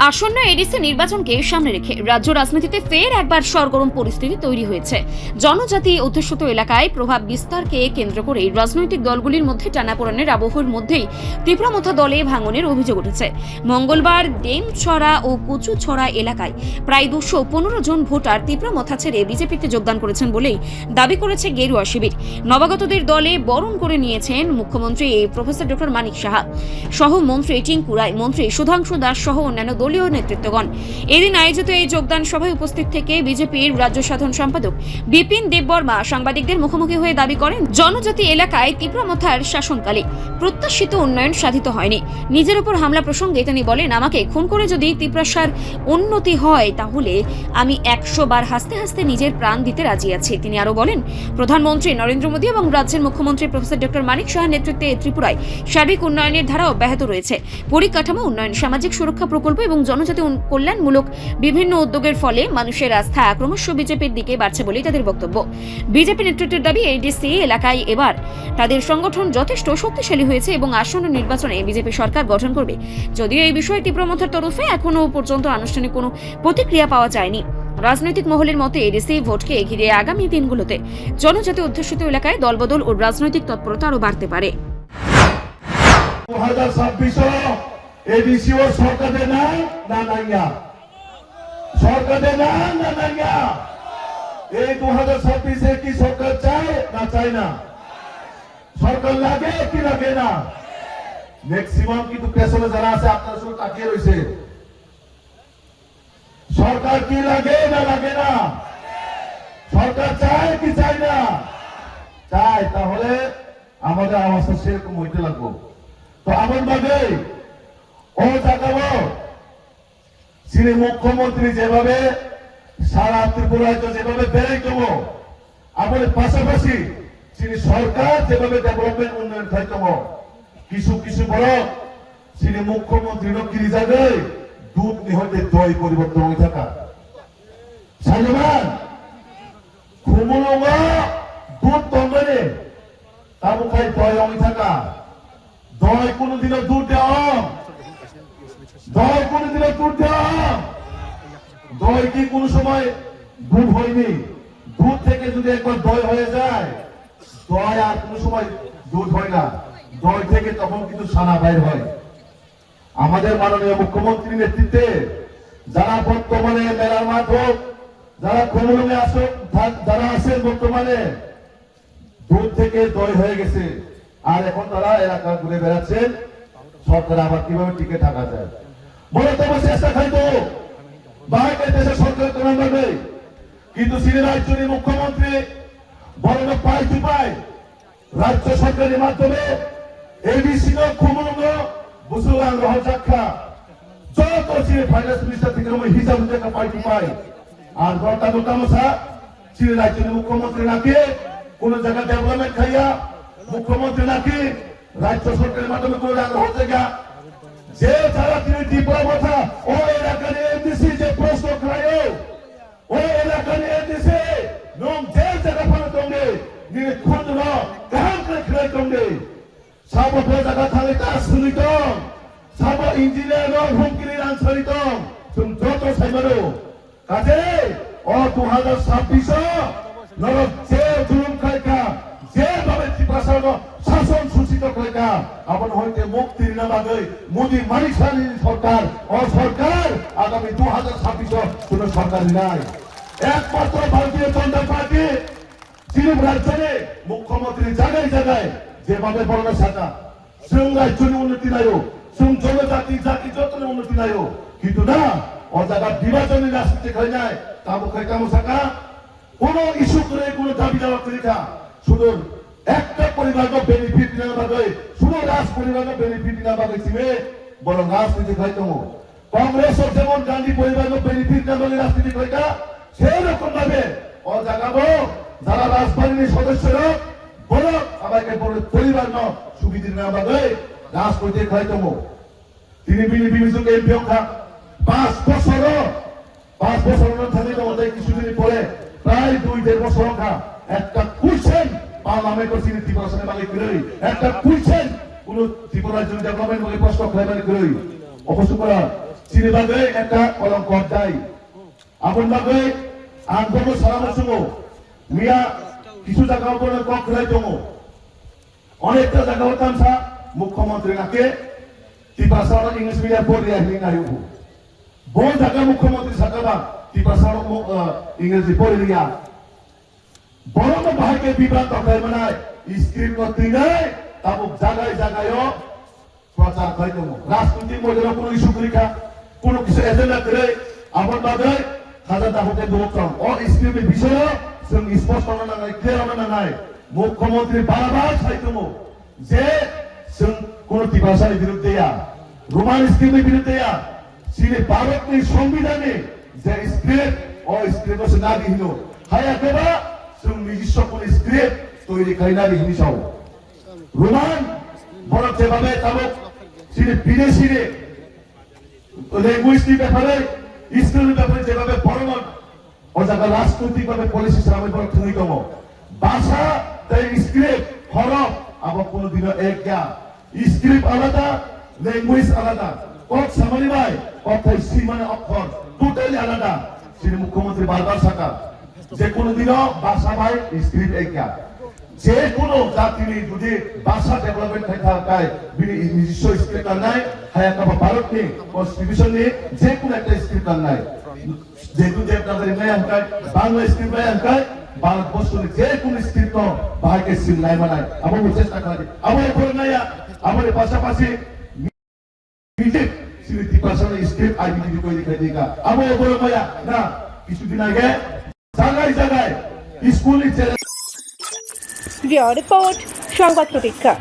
আসন্ন এডিসি নির্বাচনকে সামনে রেখে রাজ্য রাজনীতিতে ফের একবার সরগরম পরিস্থিতি তৈরি হয়েছে। জনজাতি অধ্যুষিত এলাকায় প্রভাব বিস্তারকে কেন্দ্র করে রাজনৈতিক দলগুলির মধ্যে টানাপোড়েনের আবহের মধ্যেই তীব্রমথা দলে ভাঙনের অভিযোগ উঠেছে। মঙ্গলবার ডেমছড়া ও কচুছড়া এলাকায় প্রায় 215 জন ভোটার তীব্রমথা ছেড়ে বিজেপিতে যোগদান করেছেন বলেই দাবি করেছে গেরুয়া শিবির। নবাগতদের দলে বরণ করে নিয়েছেন মুখ্যমন্ত্রী প্রফেসর ডক্টর মানিক সাহা সহ মন্ত্রী টিঙ্কু রায়, মন্ত্রী সুধাংশু দাস সহ অন্যান্য দলীয় নেতৃত্বগণ। এদিন আয়োজিত এই যোগদান সভায় উপস্থিত থেকে বিজেপির রাজ্য সাধারণ সম্পাদক বিপিন দেববর্মা সাংবাদিকদের মুখোমুখি হয়ে দাবি করেন, জনজাতি এলাকায় তীব্রমথার শাসনকালে প্রত্যাশিত উন্নয়ন সাধিত হয়নি। নিজের উপর হামলা প্রসঙ্গে তিনি বলেন, আমাকে খুন করে যদি তীব্রাসার উন্নতি হয় তাহলে আমি 100 বার হাসতে হাসতে নিজের প্রাণ দিতে রাজি আছি। তিনি আরো বলেন, প্রধানমন্ত্রী নরেন্দ্র মোদী এবং রাজ্যের মুখ্যমন্ত্রী প্রফেসর ডক্টর মানিক সাহার নেতৃত্বে ত্রিপুরায় সার্বিক উন্নয়নের ধারা অব্যাহত রয়েছে। পরিকাঠামো উন্নয়ন, সামাজিক সুরক্ষা প্রকল্প এবং জনজাতি কল্যাণমূলক বিভিন্ন উদ্যোগের ফলে মানুষের আস্থা ক্রমশ বিজেপির দিকে বাড়ছে বলেই তাদের বক্তব্য। বিজেপি নেতৃত্বের দাবি, এডিসি এলাকায় এবার তাদের সংগঠন যথেষ্ট শক্তিশালী হয়েছে এবং আসন্ন নির্বাচনে বিজেপি সরকার গঠন করবে। যদিও এই বিষয়ে তীব্রমথার তরফে এখনো পর্যন্ত আনুষ্ঠানিক কোনো প্রতিক্রিয়া পাওয়া যায়নি। রাজনৈতিক মহলের মতে এডিসি ভোটকে ঘিরে আগামী দিনগুলোতে জনজাতি অধ্যুষিত এলাকায় দলবদল ও রাজনৈতিক তৎপরতা আরও বাড়তে পারে। 2026 এডিসি ও সরকারে নাই না নাইয়া সরকারে নাই না নাইয়া এই 2026 কি সরকার চায় না চায় না? সরকার লাগে কি লাগে না? ম্যাক্সিমাম কিন্তু পেছনে যারা আছে আপনার শুধু তাকিয়ে রয়েছে। সরকার কি লাগে না লাগে না? সরকার চায় কি চায় না? চায়, তাহলে আমাদের আওয়াজটা সেরকম হইতে লাগবো। তো এমন ভাবে ও জাগাবো যিনি মুখ্যমন্ত্রী যেভাবে সারা ত্রিপুরায় যেভাবে বেড়ে দেবো, আমাদের পাশাপাশি যিনি সরকার যেভাবে ডেভেলপমেন্ট উন্নয়ন খাইতব কিছু কিছু বড় যিনি মুখ্যমন্ত্রী কিনে যাবে দুধ নিহতে দই পরিবর্তন হয়ে থাকা সাইমান খুমুলুঙ্গা দুধ তঙ্গনে তাবু খাই দই হয়ে থাকা দই কোনদিনও দুধ দেওয়া দই কোনদিনও দুধ দেওয়া দই কি কোন সময় দুধ হয়নি? দুধ থেকে যদি একবার দই হয়ে যায় দই আর কোন সময় দুধ হয় না। দই থেকে তখন কিন্তু সানা বাইর হয়। আমাদের মাননীয় মুখ্যমন্ত্রীর নেতৃত্বে যারা বর্তমানে মেলার মাঠ হোক, যারা খুমুলুঙে আসুক, যারা আছেন বর্তমানে দুধ থেকে দই হয়ে গেছে আর এখন তারা এলাকা ঘুরে বেড়াচ্ছেন সরকার আবার কিভাবে টিকে থাকা যায় বলে তোমার চেষ্টা খাইতো বাইরের দেশে সরকার তোমার লাগবে। কিন্তু তিনি রাজ্যের মুখ্যমন্ত্রী বড় পাই টু পাই রাজ্য সরকারের মাধ্যমে এডিসি খুমুলুঙ্গ বুসুলান রহজাক্ষা যত চিনে ফাইন্যান্স মিনিস্টার থেকে হিসাব দেখা পাই টু পাই আর গড়টা মোটামোটা চিনে রাজ্যের মুখ্যমন্ত্রী নাকি কোন জায়গা ডেভেলপমেন্ট খাইয়া মুখ্যমন্ত্রী নাকি রাজ্য সরকারের মাধ্যমে কোন জায়গা যে যারা তিনি তীব্রমথা ও এলাকা নিয়ে এডিসি যে প্রশ্ন খায় ও এলাকা নিয়ে এডিসি নম যে জায়গা ফালে তোমরে নিয়ে খুঁজ ন কাহান করে খেলে তোমরে সাব জায়গা থালে কাজ শুনিত সাব ইঞ্জিনিয়ার হুমকির আনসারিত তুমি যত সাইবারো কাজে ও 2026 নরক যে জুলুম খাইকা যেভাবে ত্রিপুরার শাসন সূচিত খাইকা আপন হইতে মুক্তির নামে মোদী মানিক সরকার ও সরকার আগামী 2026 কোন সরকার নাই। একমাত্র ভারতীয় জনতা পার্টি যিনি রাজ্যে মুখ্যমন্ত্রী জায়গায় জায়গায় যেভাবে বর্ণনা শাখা শ্রম রাজ্যের উন্নতি নাই শ্রম জনজাতি জাতি যত উন্নতি নাই কিন্তু না ও জায়গা বিভাজনের রাজনীতি খাই নাই তাবু খাই কামো শাখা কোন ইস্যু করে কোন দাবি দাওয়া করে না শুধু একটা পরিবারকে বেনিফিট না পাবে শুধু রাজ পরিবারকে বেনিফিট না পাবে ছিবে বড় রাজনীতি খাইতো কংগ্রেস যেমন গান্ধী পরিবারকে বেনিফিট না পাবে রাজনীতি খাইতা সেই রকম ভাবে ও জাগাবো যারা রাজবাড়ির সদস্যরা বড় আমাকে পরিবার ন সুবিধা না পাবে রাজনীতি খাইতো তিনি বিনিবিজুক এমপি অংখা 5 বছর থাকে আমাদের কিছুদিন পরে প্রায় 2-1.5 বছর অংখা একটা কুইশন পার্লামেন্টের সিনি ত্রিপুরা মালিক করে একটা কুইশন কোন ত্রিপুরার জন্য ডেভেলপমেন্ট বলে প্রশ্ন খাইবার করে অবশ্য করা sini bagai eka kolong kodai apun bagai anggono salama sungo mia কিছু জায়গা উপরে কক লাই দমো অনেকটা জায়গা হতাম সা মুখ্যমন্ত্রী নাকে তিপাসাড় ইংলিশ মিডিয়াম পড়ে আসলি না ইউ বন জায়গা মুখ্যমন্ত্রী সাকাবা তিপাসাড় ইংরেজি পড়ে দিয়া বড় তো ভাইকে বিভ্রান্ত করে মানে স্ক্রিন করতে নাই তাবো জায়গায় জায়গায় প্রচার করে দমো রাজনৈতিক মধ্যে কোনো ইস্যু পরীক্ষা কোনো কিছু এজেন্ডা করে আমার বাদে হাজার দাহতে দৌড়তাম ও স্ক্রিনের বিষয়ে जों स्पष्ट होनानै क्लियर होनानै मुख्यमंत्री बारबार सायख'मो जे जों कोन तिबासानि बिरुद्धेया रोमान स्क्रिप्टनि बिरुद्धेया सिनि भारतनि संविधाननि जे स्क्रिप्ट ओ स्क्रिप्टखौ नागिरनो हायाखैबा जों निजिस्व कोन स्क्रिप्ट तৈরি खालामनानै हिसाव रोमान भारत जेभाবে তাবক सिनि বিদেশিরে ল্যাঙ্গুয়েজनि ব্যাপারে স্ক্রিপ্টनि ব্যাপারে যেভাবে বড় ওজাকা রাজনৈতিকভাবে পলিসি সামনে বড় তুমি কম ভাষা তাই স্ক্রিপ্ট হরফ আবার কোনদিনও এক গা স্ক্রিপ্ট আলাদা ল্যাঙ্গুয়েজ আলাদা কক সামানি ভাই কথাই সি মানে অক্ষর টোটালি আলাদা শ্রী মুখ্যমন্ত্রী বারবার সাকা যে কোনদিনও ভাষা ভাই স্ক্রিপ্ট এক গা যে কোনো জাতিনি যদি ভাষা ডেভেলপমেন্ট থাকায় বিনি নিজস্ব স্ক্রিপ্ট নাই হায়াকাবা ভারতনি কনস্টিটিউশননি যে কোনো একটা স্ক্রিপ্ট নাই যেহেতু দেবনাগরী মেয়াঙ্কায় বাংলা স্ক্রিপ্ট মেয়াঙ্কায় ভারতবর্ষের যে কোন স্ক্রিপ্ট ভাইকে সিল নাই মানায় আমার চেষ্টা করে আমার উপরে নাইয়া আমার পাশাপাশি মিউজিক স্মৃতি ভাষার স্ক্রিপ্ট আইডেন্টিটি করে দেখাই দিগা আমার উপরে মায়া না কিছুদিন আগে জায়গায় জায়গায় স্কুলে রিপোর্ট সংবাদ প্রতীক্ষা।